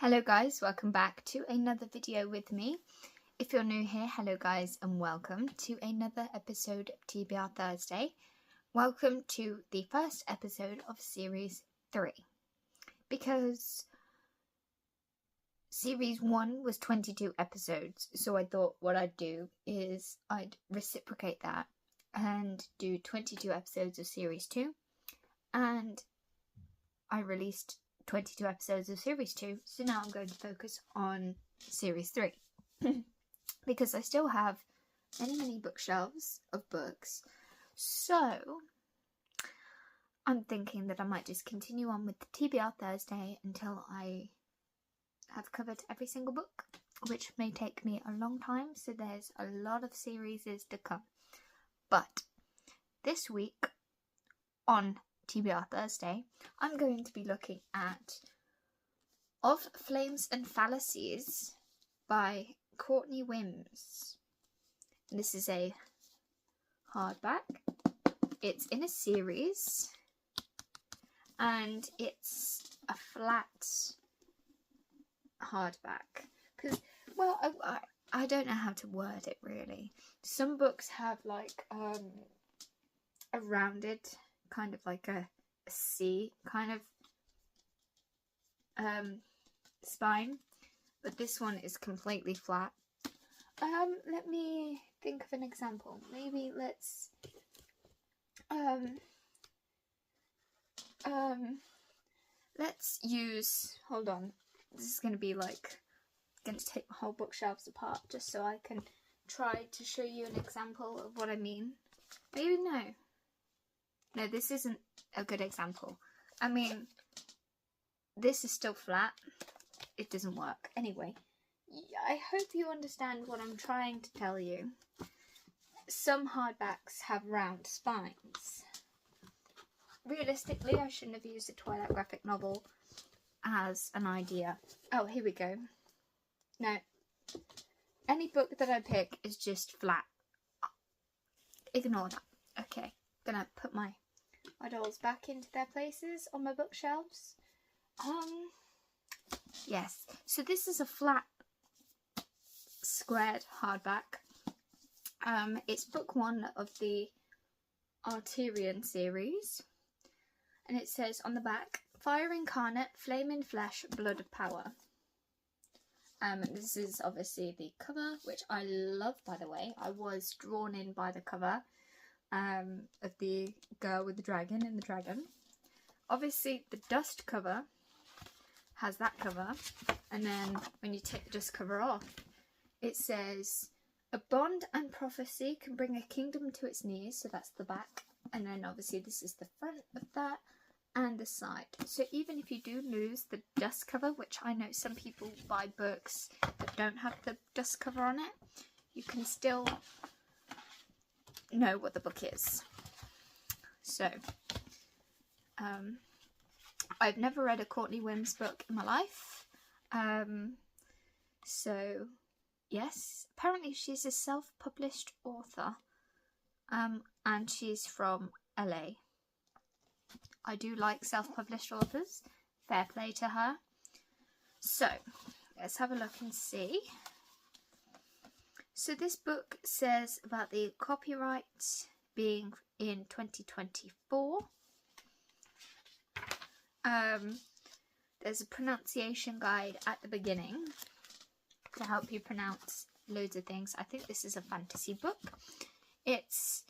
Hello guys, welcome back to another video with me. If you're new here, hello guys and welcome to another episode of TBR Thursday. Welcome to the first episode of Series 3. Because Series 1 was 22 episodes, so I thought what I'd do is I'd reciprocate that and do 22 episodes of Series 2. And I released 22 episodes of Series 2, so now I'm going to focus on Series 3. Because I still have many bookshelves of books, so I'm thinking that I might just continue on with the TBR Thursday until I have covered every single book, which may take me a long time, so there's a lot of series to come. But this week on TBR Thursday, I'm going to be looking at Of Flames and Fallacies by Courtney Wims. And this is a hardback. It's in a series and it's a flat hardback. Because, well, I don't know how to word it really. Some books have like a rounded, kind of like a C kind of spine, but this one is completely flat. Let me think of an example. Maybe let's use, hold on, this is going to be like, going to take my whole bookshelves apart just so I can try to show you an example of what I mean. Maybe no, this isn't a good example. I mean, this is still flat. It doesn't work. Anyway, I hope you understand what I'm trying to tell you. Some hardbacks have round spines. Realistically, I shouldn't have used a Twilight graphic novel as an idea. Oh, here we go. No. Any book that I pick is just flat. Ignore that. Okay. Gonna put my dolls back into their places on my bookshelves. Yes, so this is a flat squared hardback. It's book 1 of the Arterian series, and it says on the back, Fire Incarnate, Flame in Flesh, Blood of Power. This is obviously the cover, which I love, by the way. I was drawn in by the cover of the girl with the dragon and the dragon. Obviously the dust cover has that cover, and then when you take the dust cover off, it says a bond and prophecy can bring a kingdom to its knees, so that's the back, and then obviously this is the front of that and the side. So even if you do lose the dust cover, which I know some people buy books that don't have the dust cover on it, you can still know what the book is. So I've never read a Courtney Wims book in my life, so yes, apparently she's a self-published author, and she's from LA. I do like self-published authors, fair play to her. So let's have a look and see. So this book says about the copyright being in 2024. There's a pronunciation guide at the beginning to help you pronounce loads of things. I think this is a fantasy book. It's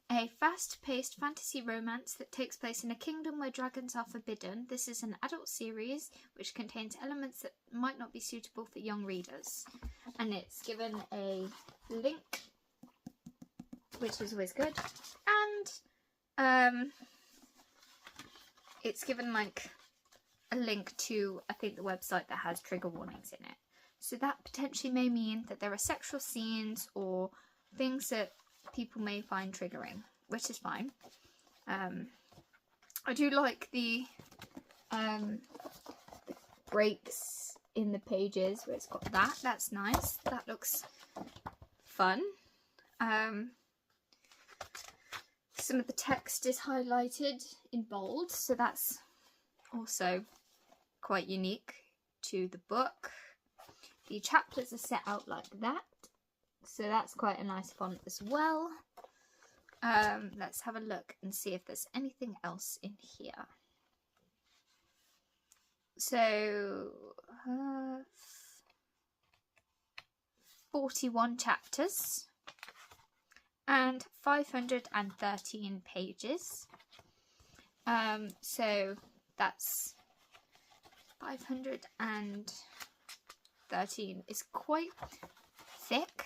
a fast-paced fantasy romance that takes place in a kingdom where dragons are forbidden. This is an adult series which contains elements that might not be suitable for young readers. And it's given a link, which is always good. And it's given like a link to, I think, the website that has trigger warnings in it. So that potentially may mean that there are sexual scenes or things that people may find triggering, which is fine. I do like the breaks in the pages where it's got that. That's nice. That looks fun. Some of the text is highlighted in bold, so that's also quite unique to the book. The chapters are set out like that, so that's quite a nice font as well. Let's have a look and see if there's anything else in here. So 41 chapters and 513 pages. So that's 513 is quite thick,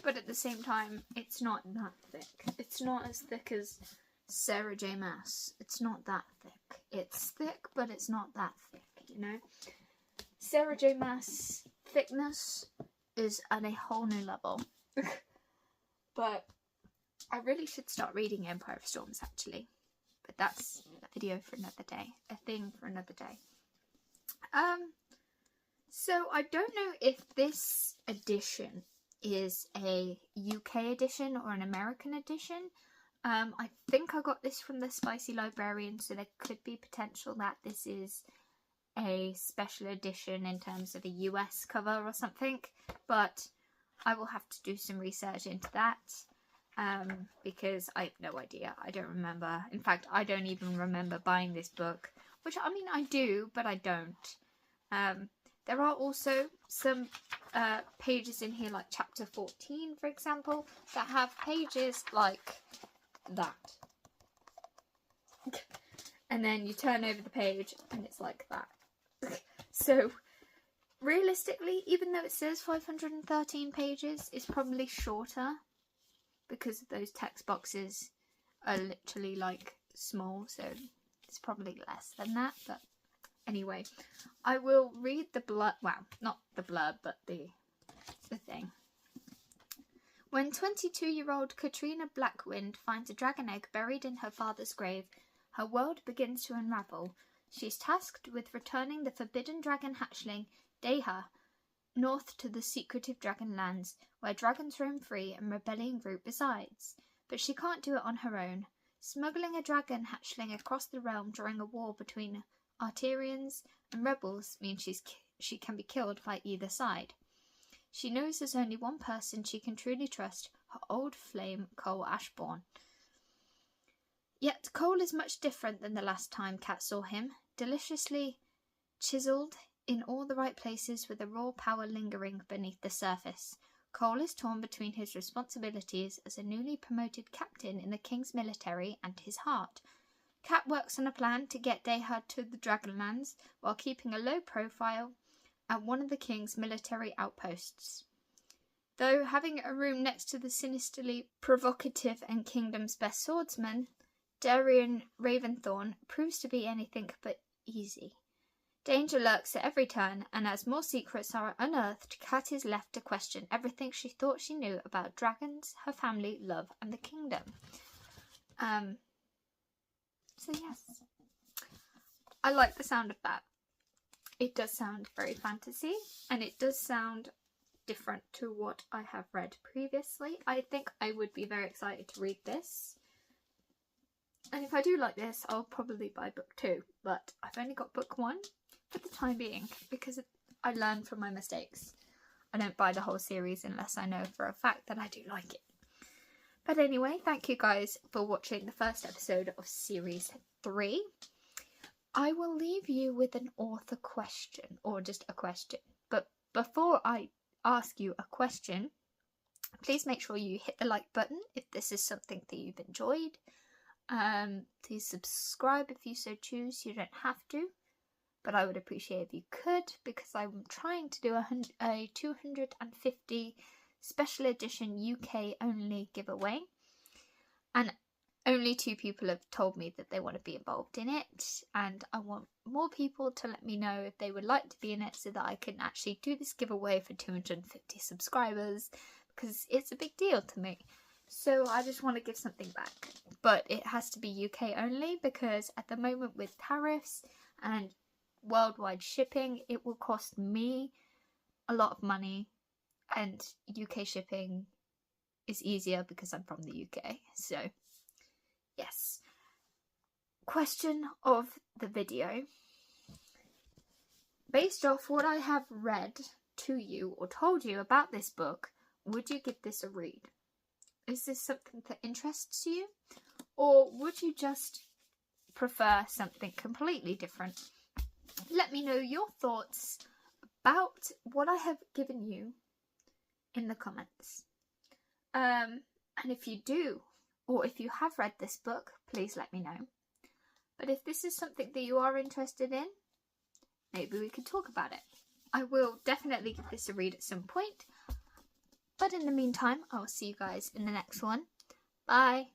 but at the same time it's not that thick. It's not as thick as Sarah J. Maas. It's not that thick. It's thick, but it's not that thick, you know. Sarah J. Maas thickness is at a whole new level. But I really should start reading Empire of Storms, actually. But that's a video for another day. A thing for another day. So I don't know if this edition is a UK edition or an American edition. I think I got this from the Spicy Librarian, so there could be potential that this is a special edition in terms of a US cover or something, but I will have to do some research into that, because I have no idea. I don't remember. In fact, I don't even remember buying this book, which, I mean, I do, but I don't. There are also some pages in here, like chapter 14, for example, that have pages like that. And then you turn over the page and it's like that. So realistically, even though it says 513 pages, it's probably shorter because those text boxes are literally like small, so it's probably less than that. But anyway, I will read the blurb, well, not the blurb, but the thing. When 22-year-old Katrina Blackwind finds a dragon egg buried in her father's grave, her world begins to unravel. She is tasked with returning the forbidden dragon hatchling, Deha, north to the secretive dragon lands, where dragons roam free and rebellion group resides. But she can't do it on her own. Smuggling a dragon hatchling across the realm during a war between Arterians and rebels means she can be killed by either side. She knows there's only one person she can truly trust, her old flame, Cole Ashbourne. Yet Cole is much different than the last time Kat saw him, deliciously chiselled in all the right places with a raw power lingering beneath the surface. Cole is torn between his responsibilities as a newly promoted captain in the King's military and his heart. Kat works on a plan to get Deha to the Dragonlands while keeping a low profile at one of the King's military outposts. Though having a room next to the sinisterly provocative and Kingdom's best swordsman, Darian Raventhorn, proves to be anything but easy. Danger lurks at every turn, and as more secrets are unearthed, Kat is left to question everything she thought she knew about dragons, her family, love, and the kingdom. So yes, I like the sound of that. It does sound very fantasy, and it does sound different to what I have read previously. I think I would be very excited to read this. And if I do like this, I'll probably buy book 2. But I've only got book 1 for the time being, because I learn from my mistakes. I don't buy the whole series unless I know for a fact that I do like it. But anyway, thank you guys for watching the first episode of Series 3. I will leave you with an author question, or just a question. But before I ask you a question, please make sure you hit the like button if this is something that you've enjoyed. Please subscribe if you so choose. You don't have to, but I would appreciate if you could, because I'm trying to do a 250 special edition UK only giveaway, and only 2 people have told me that they want to be involved in it, and I want more people to let me know if they would like to be in it so that I can actually do this giveaway for 250 subscribers, because it's a big deal to me. So I just want to give something back, but it has to be UK only, because at the moment with tariffs and worldwide shipping, it will cost me a lot of money, and UK shipping is easier because I'm from the UK. So yes. Question of the video. based off what I have read to you or told you about this book, would you give this a read? Is this something that interests you? Or would you just prefer something completely different? Let me know your thoughts about what I have given you in the comments. And if you do, or if you have read this book, please let me know. But if this is something that you are interested in, maybe we could talk about it. I will definitely give this a read at some point. But in the meantime, I will see you guys in the next one. Bye!